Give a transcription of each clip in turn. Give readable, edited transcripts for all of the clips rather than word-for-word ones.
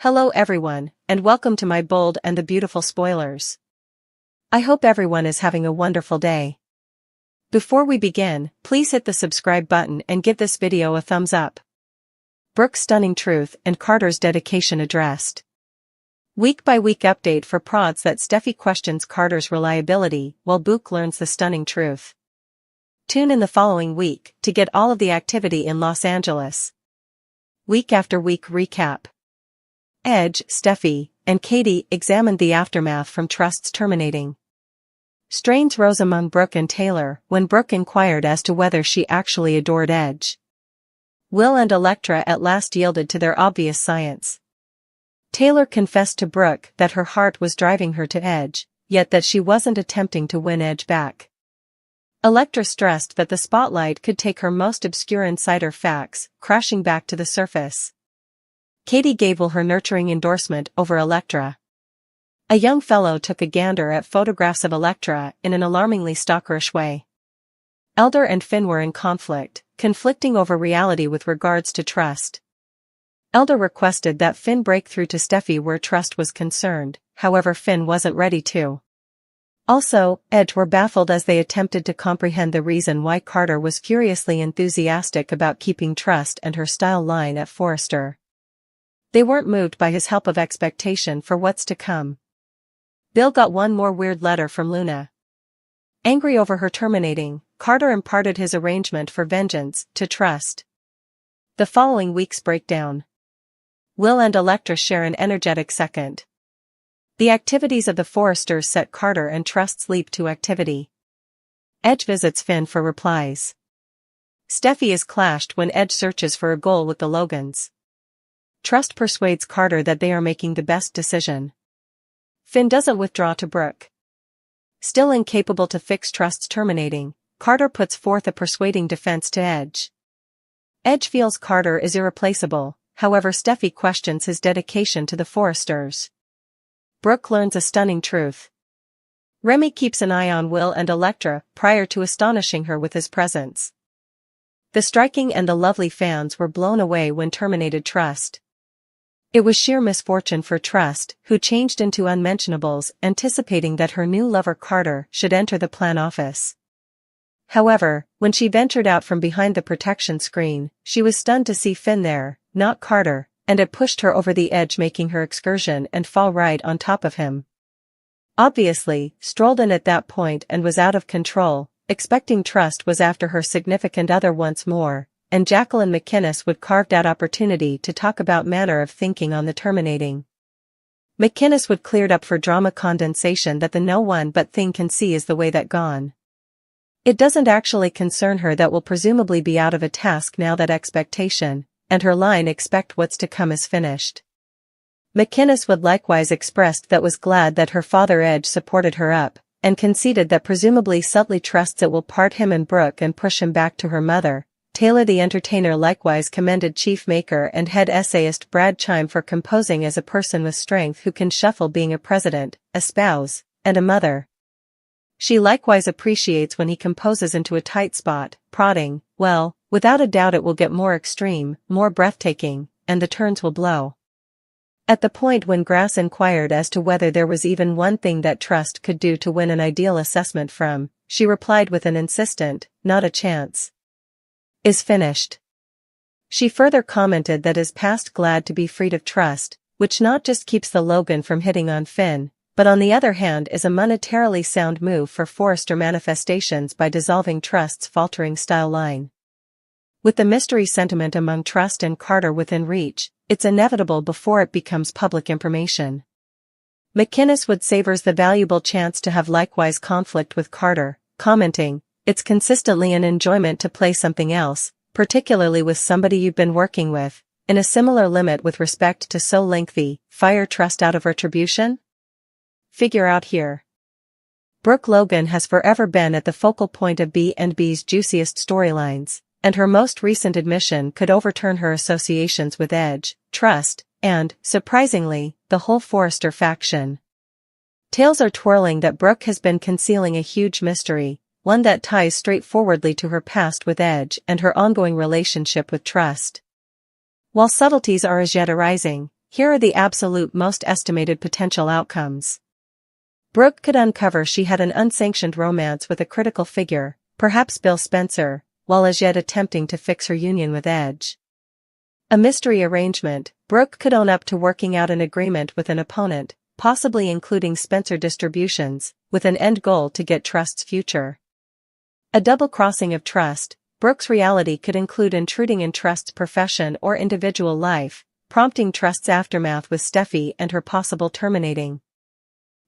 Hello everyone, and welcome to my bold and the beautiful spoilers. I hope everyone is having a wonderful day. Before we begin, please hit the subscribe button and give this video a thumbs up. Brooke's stunning truth and Carter's dedication addressed. Week-by-week update for prods that Steffi questions Carter's reliability while Brooke learns the stunning truth. Tune in the following week to get all of the activity in Los Angeles. Week after week recap. Edge, Steffi, and Katie examined the aftermath from Trust's terminating. Strains rose among Brooke and Taylor when Brooke inquired as to whether she actually adored Edge. Will and Elektra at last yielded to their obvious science. Taylor confessed to Brooke that her heart was driving her to Edge, yet that she wasn't attempting to win Edge back. Elektra stressed that the spotlight could take her most obscure insider facts crashing back to the surface. Katie gave Will her nurturing endorsement over Elektra. A young fellow took a gander at photographs of Elektra in an alarmingly stalkerish way. Elder and Finn were in conflicting over reality with regards to Trust. Elder requested that Finn break through to Steffi where Trust was concerned, however Finn wasn't ready to. Also, Edge were baffled as they attempted to comprehend the reason why Carter was furiously enthusiastic about keeping Trust and her style line at Forrester. They weren't moved by his help of expectation for what's to come. Bill got one more weird letter from Luna. Angry over her terminating, Carter imparted his arrangement for vengeance to Trust. The following week's breakdown. Will and Elektra share an energetic second. The activities of the Forresters set Carter and Trust's leap to activity. Edge visits Finn for replies. Steffi is clashed when Edge searches for a goal with the Logans. Trust persuades Carter that they are making the best decision. Finn doesn't withdraw to Brooke. Still incapable to fix Trust's terminating, Carter puts forth a persuading defense to Edge. Edge feels Carter is irreplaceable, however Steffi questions his dedication to the Forresters. Brooke learns a stunning truth. Remy keeps an eye on Will and Elektra prior to astonishing her with his presence. The striking and the lovely fans were blown away when terminated Trust. It was sheer misfortune for Trust, who changed into unmentionables anticipating that her new lover Carter should enter the plan office. However, when she ventured out from behind the protection screen, she was stunned to see Finn there, not Carter, and it pushed her over the edge making her excursion and fall right on top of him. Obviously, strolled in at that point and was out of control, expecting Trust was after her significant other once more, and Jacqueline McInnes would carved out opportunity to talk about manner of thinking on the terminating. McInnes would cleared up for drama condensation that the no one but thing can see is the way that gone. It doesn't actually concern her that will presumably be out of a task now that expectation, and her line expect what's to come is finished. McInnes would likewise expressed that was glad that her father Edge supported her up, and conceded that presumably subtly trusts it will part him and Brooke and push him back to her mother. Taylor the entertainer likewise commended chief maker and head essayist Brad Chime for composing as a person with strength who can shuffle being a president, a spouse, and a mother. She likewise appreciates when he composes into a tight spot, prodding, well, without a doubt it will get more extreme, more breathtaking, and the turns will blow. At the point when Grass inquired as to whether there was even one thing that Trust could do to win an ideal assessment from, she replied with an insistent, not a chance. Is finished. She further commented that is past glad to be freed of Trust, which not just keeps the Logan from hitting on Finn, but on the other hand is a monetarily sound move for Forrester manifestations by dissolving Trust's faltering style line. With the mystery sentiment among Trust and Carter within reach, it's inevitable before it becomes public information. McInnes would savors the valuable chance to have likewise conflict with Carter, commenting, it's consistently an enjoyment to play something else, particularly with somebody you've been working with, in a similar limit with respect to so lengthy, fire Trust out of retribution? Figure out here. Brooke Logan has forever been at the focal point of B&B's juiciest storylines, and her most recent admission could overturn her associations with Edge, Trust, and, surprisingly, the whole Forrester faction. Tales are twirling that Brooke has been concealing a huge mystery, one that ties straightforwardly to her past with Edge and her ongoing relationship with Trust. While subtleties are as yet arising, Here are the absolute most estimated potential outcomes. Brooke could uncover she had an unsanctioned romance with a critical figure, perhaps Bill Spencer, while as yet attempting to fix her union with Edge. A mystery arrangement, Brooke could own up to working out an agreement with an opponent, possibly including Spencer Distributions, with an end goal to get Trust's future. A double-crossing of Trust, Brooke's reality could include intruding in Trust's profession or individual life, prompting Trust's aftermath with Steffi and her possible terminating.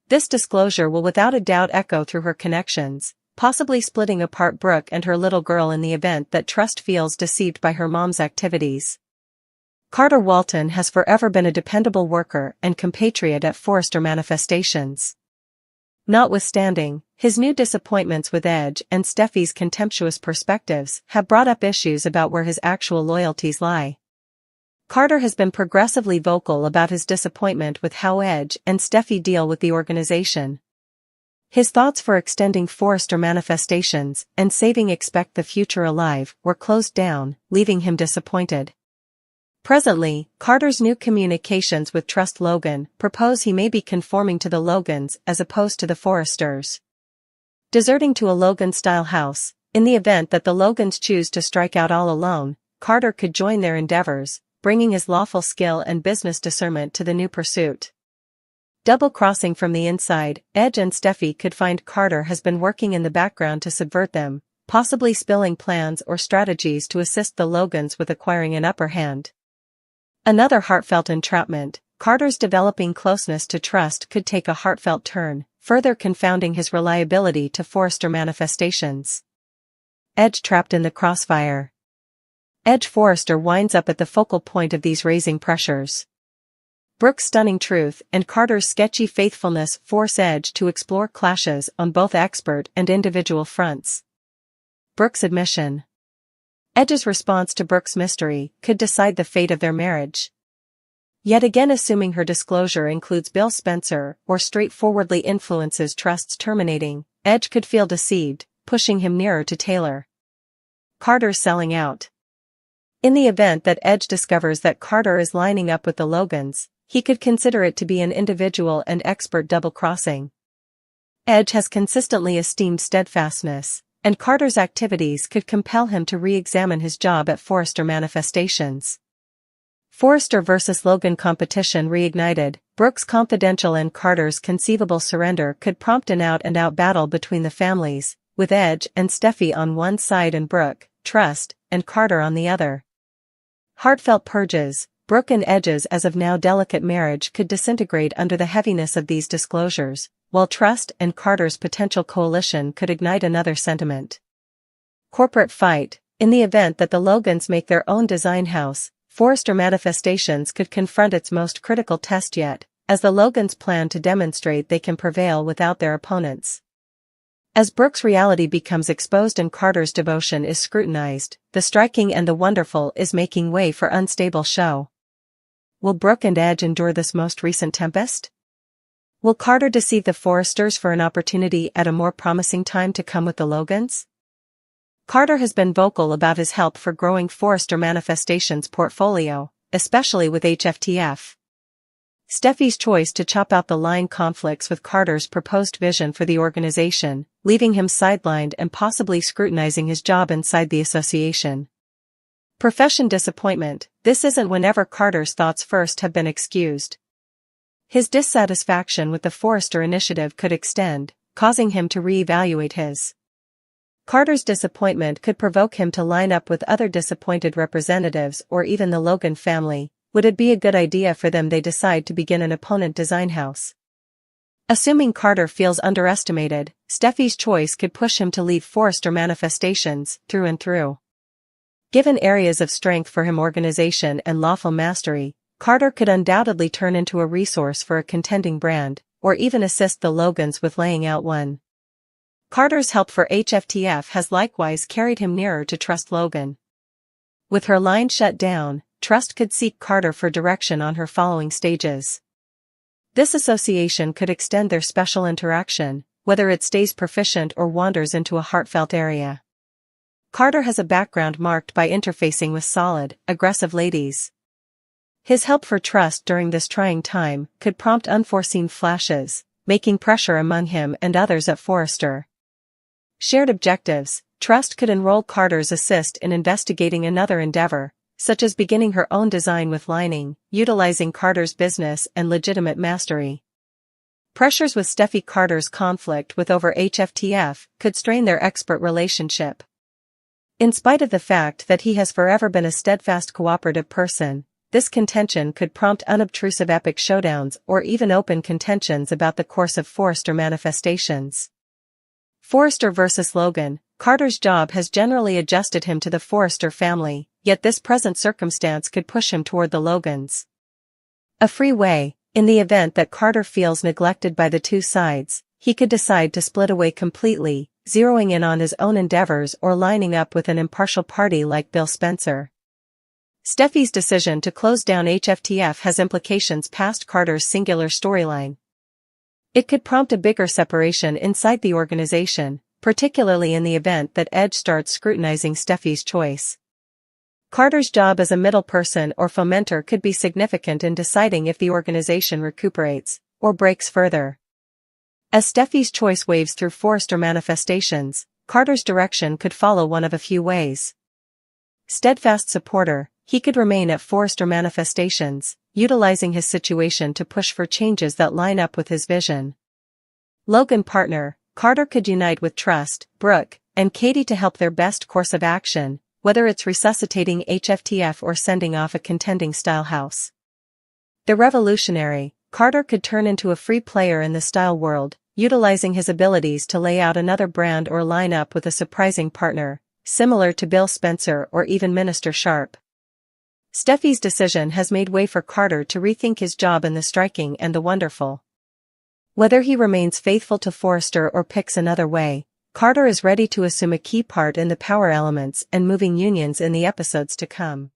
This disclosure will without a doubt echo through her connections, possibly splitting apart Brooke and her little girl in the event that Trust feels deceived by her mom's activities. Carter Walton has forever been a dependable worker and compatriot at Forrester Manifestations. Notwithstanding, his new disappointments with Edge and Steffi's contemptuous perspectives have brought up issues about where his actual loyalties lie. Carter has been progressively vocal about his disappointment with how Edge and Steffi deal with the organization. His thoughts for extending Forrester Manifestations and saving Expect the Future alive were closed down, leaving him disappointed. Presently, Carter's new communications with Trust Logan propose he may be conforming to the Logans as opposed to the Forresters. Deserting to a Logan-style house, in the event that the Logans choose to strike out all alone, Carter could join their endeavors, bringing his lawful skill and business discernment to the new pursuit. Double-crossing from the inside, Edge and Steffi could find Carter has been working in the background to subvert them, possibly spilling plans or strategies to assist the Logans with acquiring an upper hand. Another heartfelt entrapment, Carter's developing closeness to Trust could take a heartfelt turn, further confounding his reliability to Forrester Manifestations. Edge trapped in the crossfire. Edge Forrester winds up at the focal point of these raising pressures. Brooke's stunning truth and Carter's sketchy faithfulness force Edge to explore clashes on both expert and individual fronts. Brooke's admission. Edge's response to Brooke's mystery could decide the fate of their marriage. Yet again, assuming her disclosure includes Bill Spencer or straightforwardly influences Trust's terminating, Edge could feel deceived, pushing him nearer to Taylor. Carter's selling out. In the event that Edge discovers that Carter is lining up with the Logans, he could consider it to be an individual and expert double-crossing. Edge has consistently esteemed steadfastness, and Carter's activities could compel him to re-examine his job at Forrester Manifestations. Forrester vs. Logan competition reignited, Brooke's confidential and Carter's conceivable surrender could prompt an out-and-out battle between the families, with Edge and Steffi on one side and Brooke, Trust, and Carter on the other. Heartfelt purges, Brooke and Edge's as of now delicate marriage could disintegrate under the heaviness of these disclosures, while Trust and Carter's potential coalition could ignite another sentiment. Corporate fight. In the event that the Logans make their own design house, Forrester Manifestations could confront its most critical test yet, as the Logans plan to demonstrate they can prevail without their opponents. As Brooke's reality becomes exposed and Carter's devotion is scrutinized, the striking and the wonderful is making way for unstable show. Will Brooke and Edge endure this most recent tempest? Will Carter deceive the Forresters for an opportunity at a more promising time to come with the Logans? Carter has been vocal about his help for growing Forrester Manifestations' portfolio, especially with HFTF. Steffi's choice to chop out the line conflicts with Carter's proposed vision for the organization, leaving him sidelined and possibly scrutinizing his job inside the association. Profession disappointment. This isn't whenever Carter's thoughts first have been excused. His dissatisfaction with the Forrester initiative could extend, causing him to re-evaluate his. Carter's disappointment could provoke him to line up with other disappointed representatives or even the Logan family. Would it be a good idea for them they decide to begin an opponent design house? Assuming Carter feels underestimated, Steffi's choice could push him to leave Forrester Manifestations through and through. Given areas of strength for him, organization and lawful mastery, Carter could undoubtedly turn into a resource for a contending brand, or even assist the Logans with laying out one. Carter's help for HFTF has likewise carried him nearer to Trust Logan. With her line shut down, Trust could seek Carter for direction on her following stages. This association could extend their special interaction, whether it stays proficient or wanders into a heartfelt area. Carter has a background marked by interfacing with solid, aggressive ladies. His help for Trust during this trying time could prompt unforeseen flashes, making pressure among him and others at Forrester. Shared objectives. Trust could enroll Carter's assist in investigating another endeavor, such as beginning her own design with lining, utilizing Carter's business and legitimate mastery. Pressures with Steffi. Carter's conflict with over HFTF could strain their expert relationship. In spite of the fact that he has forever been a steadfast cooperative person, this contention could prompt unobtrusive epic showdowns or even open contentions about the course of Forrester manifestations. Forrester versus Logan. Carter's job has generally adjusted him to the Forrester family, yet this present circumstance could push him toward the Logans. A free way. In the event that Carter feels neglected by the two sides, he could decide to split away completely, zeroing in on his own endeavors or lining up with an impartial party like Bill Spencer. Steffi's decision to close down HFTF has implications past Carter's singular storyline. It could prompt a bigger separation inside the organization, particularly in the event that Edge starts scrutinizing Steffi's choice. Carter's job as a middle person or fomenter could be significant in deciding if the organization recuperates or breaks further. As Steffi's choice waves through Forrester manifestations, Carter's direction could follow one of a few ways. Steadfast supporter. He could remain at Forrester manifestations, utilizing his situation to push for changes that line up with his vision. Logan partner. Carter could unite with Trust, Brooke, and Katie to help their best course of action, whether it's resuscitating HFTF or sending off a contending style house. The revolutionary. Carter could turn into a free player in the style world, utilizing his abilities to lay out another brand or line up with a surprising partner, similar to Bill Spencer or even Minister Sharp. Steffi's decision has made way for Carter to rethink his job in the striking and the wonderful. Whether he remains faithful to Forrester or picks another way, Carter is ready to assume a key part in the power elements and moving unions in the episodes to come.